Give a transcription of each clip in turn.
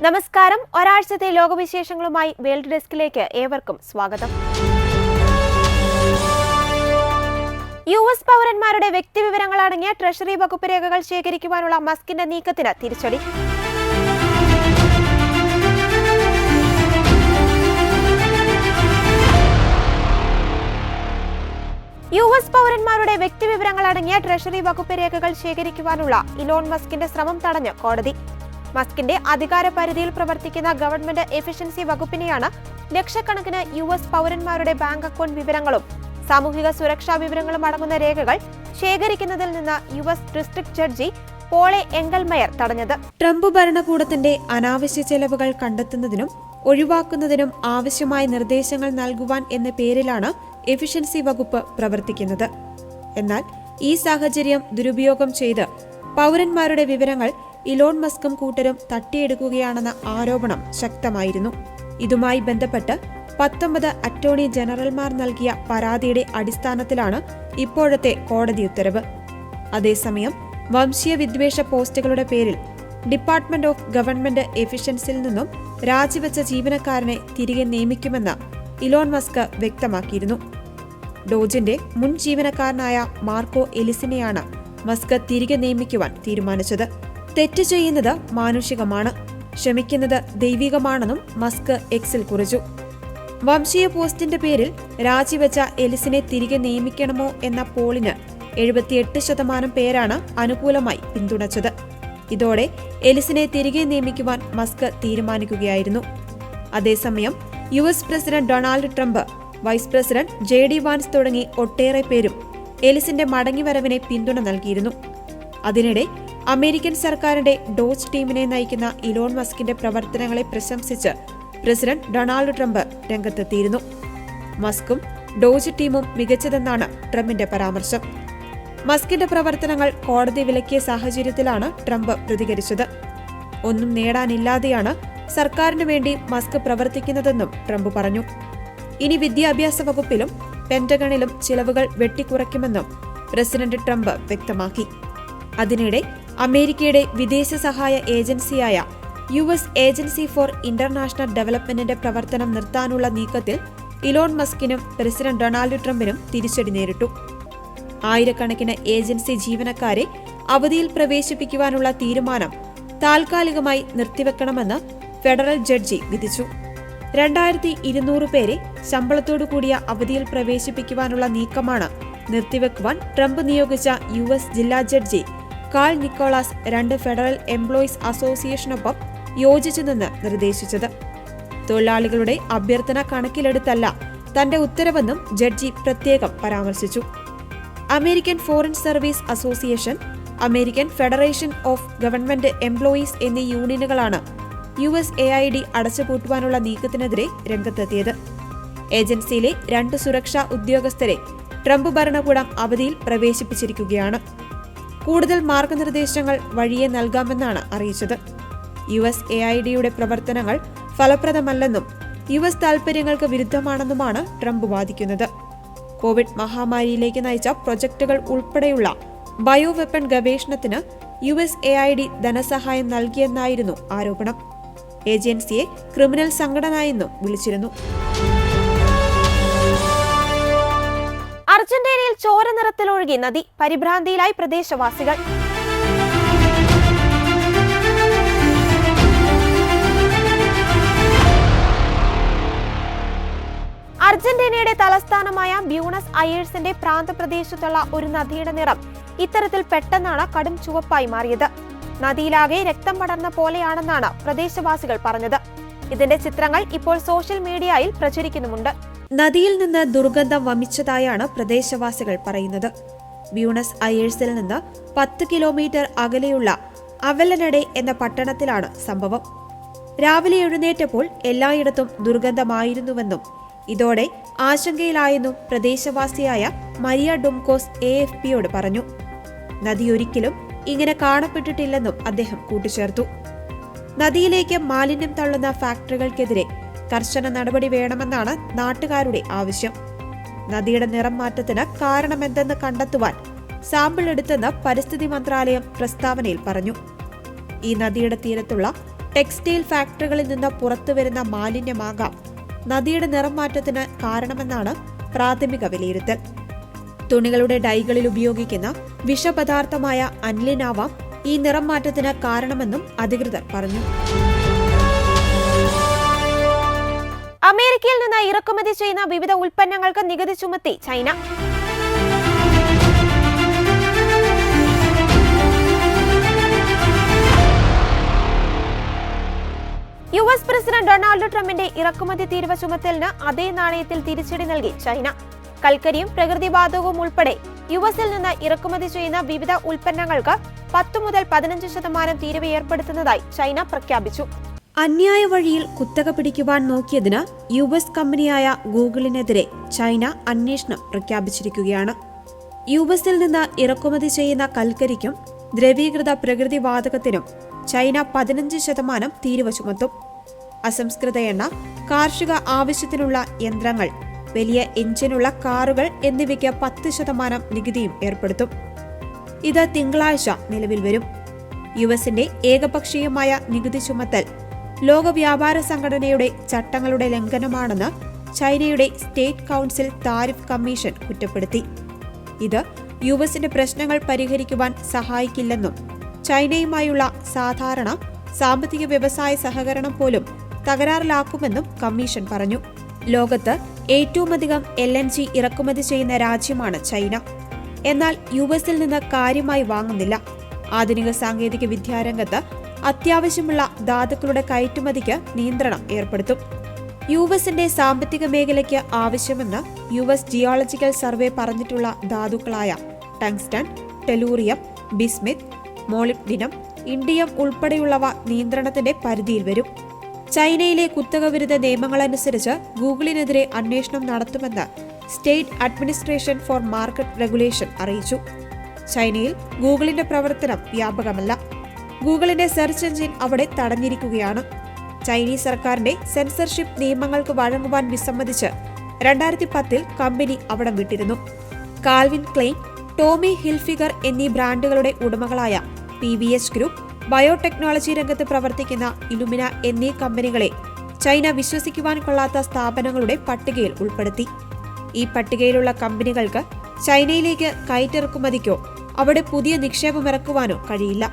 നമസ്കാരം. ഒരാഴ്ചത്തെ ലോകവിശേഷങ്ങളുമായി വേൾഡ് ഡെസ്കിലേക്ക് ഏവർക്കും സ്വാഗതം. യുഎസ് പൗരന്മാരുടെ വ്യക്തിവിവരങ്ങൾ അടങ്ങിയ ട്രഷറി വകുപ്പ് രേഖകൾ ശേഖരിക്കുവാനുള്ള മസ്കിന്റെ നീക്കത്തിന് തിരിച്ചടി. യുഎസ് പൗരന്മാരുടെ വ്യക്തിവിവരങ്ങൾ അടങ്ങിയ ട്രഷറി വകുപ്പ് രേഖകൾ ശേഖരിക്കുവാനുള്ള ഇലോൺ മസ്കിന്റെ ശ്രമം തടഞ്ഞ് കോടതി. മസ്കിന്റെ അധികാര പരിധിയിൽ പ്രവർത്തിക്കുന്ന ഗവൺമെന്റ് എഫിഷ്യൻസി വകുപ്പിനെയാണ് ലക്ഷക്കണക്കിന് യുഎസ് പൗരന്മാരുടെ ബാങ്ക് അക്കൗണ്ട് വിവരങ്ങളും സാമൂഹിക സുരക്ഷാ വിവരങ്ങളും അടങ്ങുന്ന രേഖകൾ ശേഖരിക്കുന്നതിൽ നിന്ന് യുഎസ് ഡിസ്ട്രിക്ട് ജഡ്ജി പോളെ എങ്കൽമയർ തടഞ്ഞത്. ട്രംപ് ഭരണകൂടത്തിന്റെ അനാവശ്യ ചെലവുകൾ കണ്ടെത്തുന്നതിനും ഒഴിവാക്കുന്നതിനും ആവശ്യമായ നിർദ്ദേശങ്ങൾ നൽകുവാൻ എന്ന പേരിലാണ് എഫിഷ്യൻസി വകുപ്പ് പ്രവർത്തിക്കുന്നത്. എന്നാൽ ഈ സാഹചര്യം ദുരുപയോഗം ചെയ്ത് പൗരന്മാരുടെ വിവരങ്ങൾ ഇലോൺ മസ്കും കൂട്ടരും തട്ടിയെടുക്കുകയാണെന്ന ആരോപണം ശക്തമായിരുന്നു. ഇതുമായി ബന്ധപ്പെട്ട് 19 അറ്റോർണി ജനറൽമാർ നൽകിയ പരാതിയുടെ അടിസ്ഥാനത്തിലാണ് ഇപ്പോഴത്തെ കോടതി ഉത്തരവ്. അതേസമയം വംശീയ വിദ്വേഷ പോസ്റ്റുകളുടെ പേരിൽ ഡിപ്പാർട്ട്മെന്റ് ഓഫ് ഗവൺമെന്റ് എഫിഷ്യൻസിയിൽ നിന്നും രാജിവെച്ച ജീവനക്കാരനെ തിരികെ നിയമിക്കുമെന്ന് ഇലോൺ മസ്ക് വ്യക്തമാക്കിയിരുന്നു. ഡോജിന്റെ മുൻ ജീവനക്കാരനായ മാർക്കോ എലിസിനെയാണ് മസ്ക് തിരികെ നിയമിക്കുവാൻ തീരുമാനിച്ചത്. തെറ്റ് ചെയ്യുന്നത് മാനുഷികമാണ്, ക്ഷമിക്കുന്നത് ദൈവികമാണെന്നും മസ്ക് എക്സിൽ കുറിച്ചു. വംശീയ പോസ്റ്റിന്റെ പേരിൽ രാജിവെച്ച എലിസിനെ തിരികെ നിയമിക്കണമോ എന്ന പോളിന് 78% പേരാണ് അനുകൂലമായി പിന്തുണച്ചത്. ഇതോടെ എലിസിനെ തിരികെ നിയമിക്കുവാൻ മസ്ക് തീരുമാനിക്കുകയായിരുന്നു. അതേസമയം US president Donald Trump, vice president JD Vance തുടങ്ങി ഒട്ടേറെ പേരും എലിസിന്റെ മടങ്ങിവരവിനെ പിന്തുണ നൽകിയിരുന്നു. അതിനിടെ അമേരിക്കൻ സർക്കാരിന്റെ ഡോജ് ടീമിനെ നയിക്കുന്ന ഇലോൺ മസ്കിന്റെ പ്രവർത്തനങ്ങളെ പ്രശംസിച്ച് പ്രസിഡന്റ് ഡൊണാൾഡ് ട്രംപ് രംഗത്തെത്തിയിരുന്നു. മസ്കും ഡോജ് ടീമും മികച്ചതെന്നാണ് ട്രംപിന്റെ പരാമർശം. മസ്കിന്റെ പ്രവർത്തനങ്ങൾ കോടതി വിലക്കിയ സാഹചര്യത്തിലാണ് ട്രംപ് പ്രതികരിച്ചത്. ഒന്നും നേടാനില്ലാതെയാണ് സർക്കാരിനു വേണ്ടി മസ്ക് പ്രവർത്തിക്കുന്നതെന്നും ട്രംപ് പറഞ്ഞു. ഇനി വിദ്യാഭ്യാസ വകുപ്പിലും പെന്റഗണിലും ചിലവുകൾ വെട്ടിക്കുറയ്ക്കുമെന്നും പ്രസിഡന്റ് ട്രംപ് വ്യക്തമാക്കി. അതിനിടെ അമേരിക്കയുടെ വിദേശ സഹായ ഏജൻസിയായ യുഎസ് ഏജൻസി ഫോർ ഇന്റർനാഷണൽ ഡെവലപ്മെന്റിന്റെ പ്രവർത്തനം നിർത്താനുള്ള നീക്കത്തിൽ ഇലോൺ മസ്കിനും പ്രസിഡന്റ് ഡൊണാൾഡ് ട്രംപിനും തിരിച്ചടി നേരിട്ടു. ആയിരക്കണക്കിന് ഏജൻസി ജീവനക്കാരെ അവധിയിൽ പ്രവേശിപ്പിക്കുവാനുള്ള തീരുമാനം താൽക്കാലികമായി നിർത്തിവെക്കണമെന്ന് ഫെഡറൽ ജഡ്ജി വിധിച്ചു. 2200 പേരെ ശമ്പളത്തോടു കൂടിയ അവധിയിൽ പ്രവേശിപ്പിക്കുവാനുള്ള നീക്കമാണ് നിർത്തിവെക്കുവാൻ ട്രംപ് നിയോഗിച്ച യുഎസ് ജില്ലാ ജഡ്ജി കാൾ നിക്കോളാസ് 2 ഫെഡറൽ എംപ്ലോയീസ് അസോസിയേഷനൊപ്പം യോജിച്ചു നിന്ന് നിർദ്ദേശിച്ചത്. തൊഴിലാളികളുടെ അഭ്യർത്ഥന കണക്കിലെടുത്തല്ല തന്റെ ഉത്തരവെന്നും ജഡ്ജി പ്രത്യേകം പരാമർശിച്ചു. American foreign service association, American federation of government employees എന്നീ യൂണിയനുകളാണ് USAID അടച്ചുപൂട്ടുവാനുള്ള നീക്കത്തിനെതിരെ രംഗത്തെത്തിയത്. ഏജൻസിയിലെ 2 സുരക്ഷാ ഉദ്യോഗസ്ഥരെ ട്രംപ് ഭരണകൂടം അവധിയിൽ പ്രവേശിപ്പിച്ചിരിക്കുകയാണ്. കൂടുതൽ മാർഗനിർദ്ദേശങ്ങൾ വഴിയെ നൽകാമെന്നാണ് അറിയിച്ചത്. USAIDയുടെ പ്രവർത്തനങ്ങൾ ഫലപ്രദമല്ലെന്നും US താൽപര്യങ്ങൾക്ക് വിരുദ്ധമാണെന്നുമാണ് ട്രംപ് വാദിക്കുന്നത്. കോവിഡ് മഹാമാരിയിലേക്ക് നയിച്ച പ്രൊജക്ടുകൾ ഉൾപ്പെടെയുള്ള ബയോ വെപ്പൺ ഗവേഷണത്തിന് USAID ധനസഹായം നൽകിയെന്നായിരുന്നു ആരോപണം. ഏജൻസിയെ ക്രിമിനൽ സംഘടന എന്നും വിളിച്ചിരുന്നു. അർജന്റീനയിൽ ചോര നിറത്തിലൊഴുകി നദി, പരിഭ്രാന്തിയിലായി പ്രദേശവാസികൾ. അർജന്റീനയുടെ തലസ്ഥാനമായ ബ്യൂണസ് അയേഴ്സിന്റെ പ്രാന്തപ്രദേശത്തുള്ള ഒരു നദിയുടെ നിറം ഇത്തരത്തിൽ പെട്ടെന്നാണ് കടും ചുവപ്പായി മാറിയത്. നദിയിലാകെ രക്തം പടർന്ന പോലെയാണെന്നാണ് പ്രദേശവാസികൾ പറഞ്ഞത്. ഇതിന്റെ ചിത്രങ്ങൾ ഇപ്പോൾ സോഷ്യൽ മീഡിയയിൽ പ്രചരിക്കുന്നുമുണ്ട്. നദിയിൽ നിന്ന് ദുർഗന്ധം വമിച്ചതായാണ് പ്രദേശവാസികൾ പറയുന്നത്. ബ്യൂണസ് അയേഴ്സിൽ നിന്ന് 10 കിലോമീറ്റർ അകലെയുള്ള അവലനഡെ എന്ന പട്ടണത്തിലാണ് സംഭവം. രാവിലെ എഴുന്നേറ്റപ്പോൾ എല്ലായിടത്തും ദുർഗന്ധമായിരുന്നുവെന്നും ഇതോടെ ആശങ്കയിലായെന്നും പ്രദേശവാസിയായ മരിയ ഡുംകോസ് AFPയോട് പറഞ്ഞു. നദിയൊരിക്കലും ഇങ്ങനെ കാണപ്പെട്ടിട്ടില്ലെന്നും അദ്ദേഹം കൂട്ടിച്ചേർത്തു. നദിയിലേക്ക് മാലിന്യം തള്ളുന്ന ഫാക്ടറികൾക്കെതിരെ കർശന നടപടി വേണമെന്നാണ് നാട്ടുകാരുടെ ആവശ്യം. നദിയുടെ നിറം മാറ്റത്തിന് കാരണമെന്തെന്ന് കണ്ടെത്തുവാൻ സാമ്പിൾ എടുത്തെന്ന് പരിസ്ഥിതി മന്ത്രാലയം പ്രസ്താവനയിൽ പറഞ്ഞു. ഈ നദിയുടെ തീരത്തുള്ള ടെക്സ്റ്റൈൽ ഫാക്ടറികളിൽ നിന്ന് പുറത്തുവരുന്ന മാലിന്യമാകാം നദിയുടെ നിറം മാറ്റത്തിന് കാരണമെന്നാണ് പ്രാഥമിക വിലയിരുത്തൽ. തുണികളുടെ ഡൈകളിൽ ഉപയോഗിക്കുന്ന വിഷപദാർത്ഥമായ അനിലിനാവാം ഈ നിറം മാറ്റത്തിന് കാരണമെന്നും അധികൃതർ പറഞ്ഞു. അമേരിക്കയിൽ നിന്ന് ഇറക്കുമതി ചെയ്യുന്ന വിവിധ ഉൽപ്പന്നങ്ങൾക്ക് നികുതി ചുമത്തി ചൈന. US പ്രസിഡന്റ് ഡൊണാൾഡ് ട്രംപിന്റെ ഇറക്കുമതി തീരുവ ചുമത്തലിന് അതേ നാണയത്തിൽ തിരിച്ചടി നൽകി ചൈന. കൽക്കരിയും പ്രകൃതിവാതകവും ഉൾപ്പെടെ യുഎസിൽ നിന്ന് ഇറക്കുമതി ചെയ്യുന്ന വിവിധ ഉൽപ്പന്നങ്ങൾക്ക് 10 മുതൽ 15% തീരുവ ഏർപ്പെടുത്തുന്നതായി ചൈന പ്രഖ്യാപിച്ചു. അന്യായ വഴിയിൽ കുത്തക പിടിക്കുവാൻ നോക്കിയതിന് US കമ്പനിയായ ഗൂഗിളിനെതിരെ ചൈന അന്വേഷണം പ്രഖ്യാപിച്ചിരിക്കുകയാണ്. യുഎസിൽ നിന്ന് ഇറക്കുമതി ചെയ്യുന്ന കൽക്കരിക്കും ദ്രവീകൃത പ്രകൃതിവാതകത്തിനും ചൈന 15% തീരുവ ചുമത്തും. അസംസ്കൃത എണ്ണ, കാർഷിക ആവശ്യത്തിനുള്ള യന്ത്രങ്ങൾ, വലിയ എഞ്ചിനുള്ള കാറുകൾ എന്നിവയ്ക്ക് 10% നികുതിയും ഏർപ്പെടുത്തും. ഇത് തിങ്കളാഴ്ച നിലവിൽ വരും. യുഎസിന്റെ ഏകപക്ഷീയമായ നികുതി ചുമത്തൽ ലോക വ്യാപാര സംഘടനയുടെ ചട്ടങ്ങളുടെ ലംഘനമാണെന്ന് ചൈനയുടെ സ്റ്റേറ്റ് കൌൺസിൽ താരിഫ് കമ്മീഷൻ കുറ്റപ്പെടുത്തി. ഇത് യുഎസിന്റെ പ്രശ്നങ്ങൾ പരിഹരിക്കുവാൻ സഹായിക്കില്ലെന്നും ചൈനയുമായുള്ള സാധാരണ സാമ്പത്തിക വ്യവസായ സഹകരണം പോലും തകരാറിലാക്കുമെന്നും കമ്മീഷൻ പറഞ്ഞു. ലോകത്ത് ഏറ്റവുമധികം LNG ഇറക്കുമതി ചെയ്യുന്ന രാജ്യമാണ് ചൈന. എന്നാൽ യുഎസിൽ നിന്ന് കാര്യമായി വാങ്ങുന്നില്ല. ആധുനിക സാങ്കേതിക വിദ്യാരംഗത്ത് അത്യാവശ്യമുള്ള ധാതുക്കളുടെ കയറ്റുമതിക്ക് നിയന്ത്രണം ഏർപ്പെടുത്തും. യുഎസിന്റെ സാമ്പത്തിക മേഖലയ്ക്ക് ആവശ്യമെന്ന് US ജിയോളജിക്കൽ സർവേ പറഞ്ഞിട്ടുള്ള ധാതുക്കളായ tungsten, tellurium, bismuth, molybdenum, indium ഉൾപ്പെടെയുള്ളവ നിയന്ത്രണത്തിന്റെ പരിധിയിൽ വരും. ചൈനയിലെ കുത്തകവിരുദ്ധ നിയമങ്ങളനുസരിച്ച് ഗൂഗിളിനെതിരെ അന്വേഷണം നടത്തുമെന്ന് state administration four market regulation അറിയിച്ചു. ചൈനയിൽ ഗൂഗിളിന്റെ പ്രവർത്തനം വ്യാപകമല്ല. ഗൂഗിളിന്റെ സെർച്ച് എഞ്ചിൻ അവിടെ തടഞ്ഞിരിക്കുകയാണ്. ചൈനീസ് സർക്കാരിന്റെ സെൻസർഷിപ്പ് നിയമങ്ങൾക്ക് വഴങ്ങുവാൻ വിസമ്മതിച്ച് 2010 കമ്പനി അവിടം വിട്ടിരുന്നു. കാൽവിൻ ക്ലെയിൻ, ടോമി ഹിൽഫിഗർ എന്നീ ബ്രാൻഡുകളുടെ ഉടമകളായ PVH ഗ്രൂപ്പ്, ബയോടെക്നോളജി രംഗത്ത് പ്രവർത്തിക്കുന്ന ഇലുമിന എന്നീ കമ്പനികളെ ചൈന വിശ്വസിക്കുവാൻ കൊള്ളാത്ത സ്ഥാപനങ്ങളുടെ പട്ടികയിൽ ഉൾപ്പെടുത്തി. ഈ പട്ടികയിലുള്ള കമ്പനികൾക്ക് ചൈനയിലേക്ക് കയറ്റിറക്കുമതിക്കോ അവിടെ പുതിയ നിക്ഷേപമിറക്കുവാനോ കഴിയില്ല.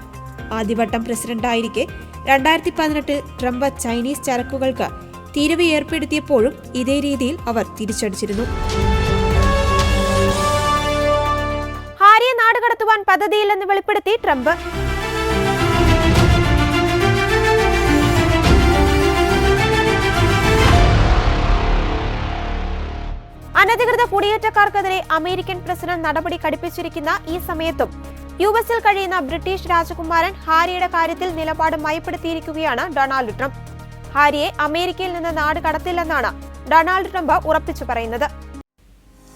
ആദ്യവട്ടം പ്രസിഡന്റായിരിക്കെ 2018 ട്രംപ് ചൈനീസ് ചരക്കുകൾക്ക് തീരുവ ഏർപ്പെടുത്തിയപ്പോഴും ഇതേ രീതിയിൽ അവർ തിരിച്ചടിച്ചിരുന്നു. ഹാരിയെ നാടുകടത്തുവാൻ പദ്ധതിയില്ലെന്ന് വെളിപ്പെടുത്തി ട്രംപ്. അനധികൃത കുടിയേറ്റക്കാർക്കെതിരെ അമേരിക്കൻ പ്രസിഡന്റ് നടപടി കടുപ്പിച്ചിരിക്കുന്ന ഈ സമയത്തും യുഎസിൽ കഴിയുന്ന ബ്രിട്ടീഷ് രാജകുമാരൻ ഹാരിയുടെ കാര്യത്തിൽ നിലപാട് മയപ്പെടുത്തിയിരിക്കുകയാണ് ഡൊണാൾഡ് ട്രംപ്. ഹാരിയെ അമേരിക്കയിൽ നിന്ന് നാട് കടത്തില്ലെന്നാണ് ഡൊണാൾഡ് ട്രംപ് ഉറപ്പിച്ചു പറയുന്നത്.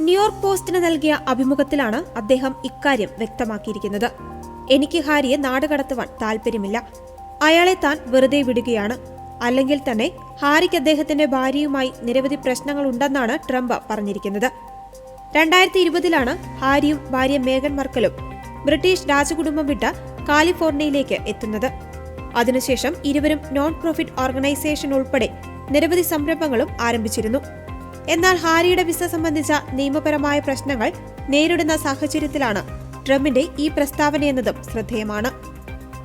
ന്യൂയോർക്ക് പോസ്റ്റിന് നൽകിയ അഭിമുഖത്തിലാണ് അദ്ദേഹം ഇക്കാര്യം വ്യക്തമാക്കിയിരിക്കുന്നത്. എനിക്ക് ഹാരിയെ നാട് കടത്തുവാൻ താൽപര്യമില്ല. അയാളെ താൻ വെറുതെ വിടുകയാണ്. അല്ലെങ്കിൽ തന്നെ ഹാരിക്ക് അദ്ദേഹത്തിന്റെ ഭാര്യയുമായി നിരവധി പ്രശ്നങ്ങളുണ്ടെന്നാണ് ട്രംപ് പറഞ്ഞിരിക്കുന്നത്. 2020 ഹാരിയും ഭാര്യ മേഗൻ മർക്കലും ബ്രിട്ടീഷ് രാജകുടുംബം വിട്ട് കാലിഫോർണിയയിലേക്ക് എത്തുന്നത്. അതിനുശേഷം ഇരുവരും നോൺ പ്രോഫിറ്റ് ഓർഗനൈസേഷൻ ഉൾപ്പെടെ നിരവധി സംരംഭങ്ങളും ആരംഭിച്ചിരുന്നു. എന്നാൽ ഹാരിയുടെ വിസ സംബന്ധിച്ച നിയമപരമായ പ്രശ്നങ്ങൾ നേരിടുന്ന സാഹചര്യത്തിലാണ് ട്രംപിന്റെ ഈ പ്രസ്താവനയെന്നതും ശ്രദ്ധേയമാണ്.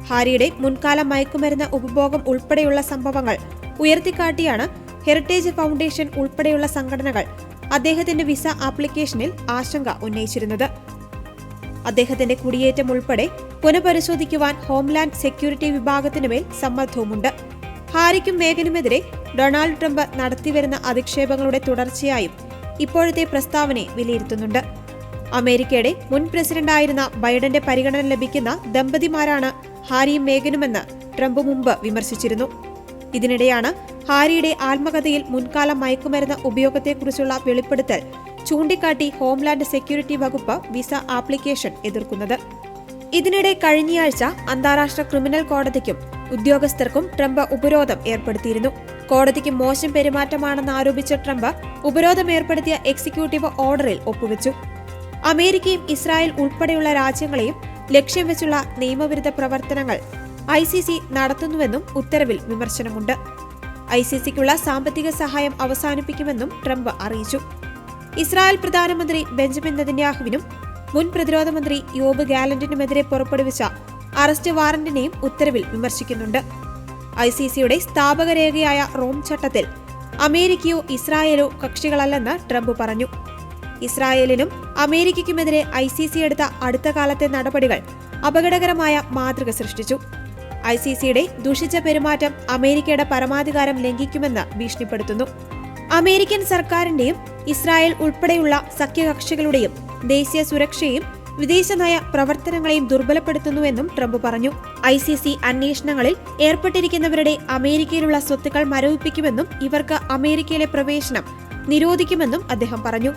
ഹാരിയുടെ മുൻകാല മയക്കുമരുന്ന് ഉപഭോഗം ഉൾപ്പെടെയുള്ള സംഭവങ്ങൾ ഉയർത്തിക്കാട്ടിയാണ് ഹെറിറ്റേജ് ഫൗണ്ടേഷൻ ഉൾപ്പെടെയുള്ള സംഘടനകൾ അദ്ദേഹത്തിന്റെ വിസ ആപ്ലിക്കേഷനിൽ ആശങ്ക ഉന്നയിച്ചിരുന്നത്. അദ്ദേഹത്തിന്റെ കുടിയേറ്റം ഉൾപ്പെടെ പുനഃപരിശോധിക്കുവാൻ ഹോംലാൻഡ് സെക്യൂരിറ്റി വിഭാഗത്തിനുമേൽ സമ്മർദ്ദവുമുണ്ട്. ഹാരിക്കും മേഗനുമെതിരെ ഡൊണാൾഡ് ട്രംപ് നടത്തിവരുന്ന അധിക്ഷേപങ്ങളുടെ തുടർച്ചയായും ഇപ്പോഴത്തെ പ്രസ്താവനയെ വിലയിരുത്തുന്നുണ്ട്. അമേരിക്കയുടെ മുൻ പ്രസിഡന്റായിരുന്ന ബൈഡന്റെ പരിഗണന ലഭിക്കുന്ന ദമ്പതിമാരാണ് ഹാരിയും മേഗനുമെന്ന് ട്രംപ് മുമ്പ് വിമർശിച്ചിരുന്നു. ഇതിനിടെയാണ് ഹാരിയുടെ ആത്മകഥയിൽ മുൻകാല മയക്കുമരുന്ന് ഉപയോഗത്തെക്കുറിച്ചുള്ള വെളിപ്പെടുത്തൽ ചൂണ്ടിക്കാട്ടി ഹോംലാൻഡ് സെക്യൂരിറ്റി വകുപ്പ് വിസ ആപ്ലിക്കേഷൻ എതിർക്കുന്നത്. ഇതിനിടെ കഴിഞ്ഞയാഴ്ച അന്താരാഷ്ട്ര ക്രിമിനൽ കോടതിക്കും ഉദ്യോഗസ്ഥർക്കും ട്രംപ് ഉപരോധം ഏർപ്പെടുത്തിയിരുന്നു. കോടതിക്ക് മോശം പെരുമാറ്റമാണെന്ന് ആരോപിച്ച ട്രംപ് ഉപരോധം ഏർപ്പെടുത്തിയ എക്സിക്യൂട്ടീവ് ഓർഡറിൽ ഒപ്പുവെച്ചു. അമേരിക്കയും ഇസ്രായേൽ ഉൾപ്പെടെയുള്ള രാജ്യങ്ങളെയും ലക്ഷ്യം വെച്ചുള്ള നിയമവിരുദ്ധ പ്രവർത്തനങ്ങൾ ICC നടത്തുന്നുവെന്നും ഉത്തരവിൽ വിമർശനമുണ്ട്. ICCക്കുള്ള സാമ്പത്തിക സഹായം അവസാനിപ്പിക്കുമെന്നും ട്രംപ് അറിയിച്ചു. ഇസ്രായേൽ പ്രധാനമന്ത്രി ബെഞ്ചമിൻ നെതന്യാഹുവിനും മുൻ പ്രതിരോധ മന്ത്രി യോബ് ഗാലന്റിനുമെതിരെ പുറപ്പെടുവിച്ച അറസ്റ്റ് വാറന്റിനെയും ഉത്തരവിൽ വിമർശിക്കുന്നുണ്ട്. ICCയുടെ സ്ഥാപക രേഖയായ റോം ചട്ടത്തിൽ അമേരിക്കയോ ഇസ്രായേലോ കക്ഷികളല്ലെന്ന് ട്രംപ് പറഞ്ഞു. ഇസ്രായേലിനും അമേരിക്കയ്ക്കുമെതിരെ ICC എടുത്ത അടുത്ത കാലത്തെ നടപടികൾ അപകടകരമായ മാതൃക സൃഷ്ടിച്ചു. ICCയുടെ ദുഷിച്ച പെരുമാറ്റം അമേരിക്കയുടെ പരമാധികാരം ലംഘിക്കുമെന്ന് ഭീഷണിപ്പെടുത്തുന്നു. അമേരിക്കൻ സർക്കാരിന്റെയും ഇസ്രായേൽ ഉൾപ്പെടെയുള്ള സഖ്യകക്ഷികളുടെയും ദേശീയ സുരക്ഷയും വിദേശനയ പ്രവർത്തനങ്ങളെയും ദുർബലപ്പെടുത്തുന്നുവെന്നും ട്രംപ് പറഞ്ഞു. ICC അന്വേഷണങ്ങളിൽ ഏർപ്പെട്ടിരിക്കുന്നവരുടെ അമേരിക്കയിലുള്ള സ്വത്തുക്കൾ മരവിപ്പിക്കുമെന്നും ഇവർക്ക് അമേരിക്കയിലെ പ്രവേശനം നിരോധിക്കുമെന്നും അദ്ദേഹം പറഞ്ഞു.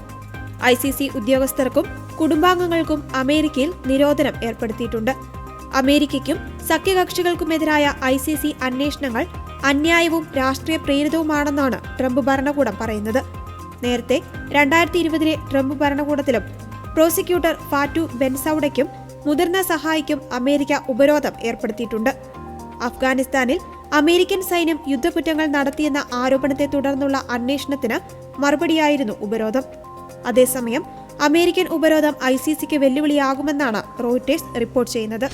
ICC ഉദ്യോഗസ്ഥർക്കും കുടുംബാംഗങ്ങൾക്കും അമേരിക്കയിൽ നിരോധനം ഏർപ്പെടുത്തിയിട്ടുണ്ട്. അമേരിക്കയ്ക്കും സഖ്യകക്ഷികൾക്കുമെതിരായ ICC അന്വേഷണങ്ങൾ അന്യായവും രാഷ്ട്രീയ പ്രേരിതവുമാണെന്നാണ് ട്രംപ് ഭരണകൂടം പറയുന്നത്. നേരത്തെ 2020 ട്രംപ് ഭരണകൂടത്തിലും പ്രോസിക്യൂട്ടർ ഫാറ്റു ബെൻസൌഡയ്ക്കും മുതിർന്ന സഹായിക്കും അമേരിക്ക ഉപരോധം ഏർപ്പെടുത്തിയിട്ടുണ്ട്. അഫ്ഗാനിസ്ഥാനിൽ അമേരിക്കൻ സൈന്യം യുദ്ധക്കുറ്റങ്ങൾ നടത്തിയെന്ന ആരോപണത്തെ തുടർന്നുള്ള അന്വേഷണത്തിന് മറുപടിയായിരുന്നു ഉപരോധം. അതേസമയം അമേരിക്കൻ ഉപരോധം ICCക്ക് വെല്ലുവിളിയാകുമെന്നാണ് റോയിട്ടേഴ്സ് റിപ്പോർട്ട് ചെയ്യുന്നത്.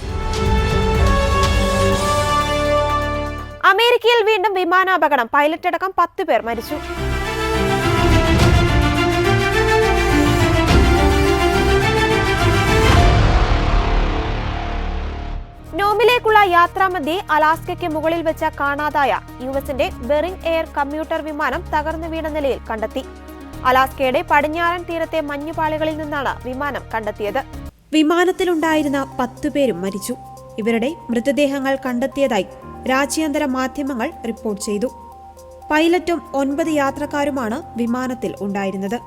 അമേരിക്കയിൽ വീണ്ടും വിമാനാപകടം. പൈലറ്റ് അടക്കം 10 പേർ മരിച്ചു. നോമിലേക്കുള്ള യാത്രാമധ്യേ അലാസ്കയ്ക്ക് മുകളിൽ വെച്ച കാണാതായ US-ന്റെ ബെറിംഗ് എയർ കമ്മ്യൂട്ടർ വിമാനം തകർന്നു വീണ നിലയിൽ കണ്ടെത്തി. അലാസ്കയുടെ പടിഞ്ഞാറൻ തീരത്തെ മഞ്ഞുപാളികളിൽ നിന്നാണ് വിമാനം കണ്ടെത്തിയത്. വിമാനത്തിലുണ്ടായിരുന്ന 10 പേരും മരിച്ചു. ഇവരുടെ മൃതദേഹങ്ങൾ കണ്ടെത്തിയതായി രാജ്യാന്തര മാധ്യമങ്ങൾ റിപ്പോർട്ട് ചെയ്തു. പൈലറ്റും 9 യാത്രക്കാരുമാണ് വിമാനത്തിൽ ഉണ്ടായിരുന്നത്.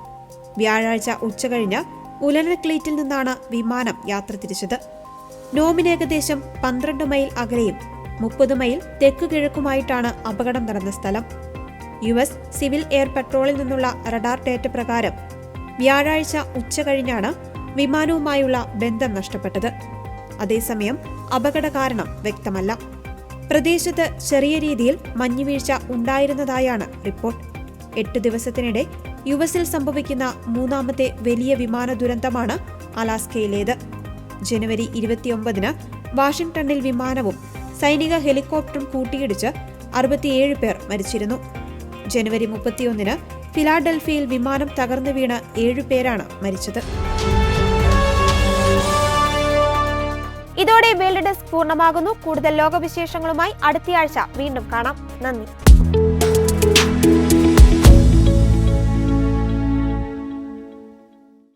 വ്യാഴാഴ്ച ഉച്ചകഴിഞ്ഞ് ഉലനക്ലീറ്റിൽ നിന്നാണ് വിമാനം യാത്ര തിരിച്ചത്. നോമിന് ഏകദേശം 12 മൈൽ അകലെയും 30 മൈൽ തെക്കു കിഴക്കുമായിട്ടാണ് അപകടം നടന്ന സ്ഥലം. US സിവിൽ എയർ പെട്രോളിൽ നിന്നുള്ള റഡാർ ഡേറ്റ പ്രകാരം വ്യാഴാഴ്ച ഉച്ചകഴിഞ്ഞാണ് വിമാനവുമായുള്ള ബന്ധം നഷ്ടപ്പെട്ടത്. അതേസമയം അപകട കാരണം വ്യക്തമല്ല. പ്രദേശത്ത് ചെറിയ രീതിയിൽ മഞ്ഞുവീഴ്ച ഉണ്ടായിരുന്നതായാണ് റിപ്പോർട്ട്. 8 ദിവസത്തിനിടെ US-ൽ സംഭവിക്കുന്ന 3ാമത്തെ വലിയ വിമാന ദുരന്തമാണ് അലാസ്കയിലേത്. ജനുവരി 29-ന് വാഷിംഗ്ടണിൽ വിമാനവും സൈനിക ഹെലികോപ്റ്ററും കൂട്ടിയിടിച്ച് 67 പേർ മരിച്ചിരുന്നു. ജനുവരി 31-ന് ഫിലാഡൽഫിയയിൽ വിമാനം തകർന്നു വീണ് 7 പേരാണ് മരിച്ചത്. ഇതോടെ വേൾഡ് ഡെസ്ക് പൂർണ്ണമാകുന്നു. കൂടുതൽ ലോകവിശേഷങ്ങളുമായി അടുത്തയാഴ്ച വീണ്ടും കാണാം. നന്ദി.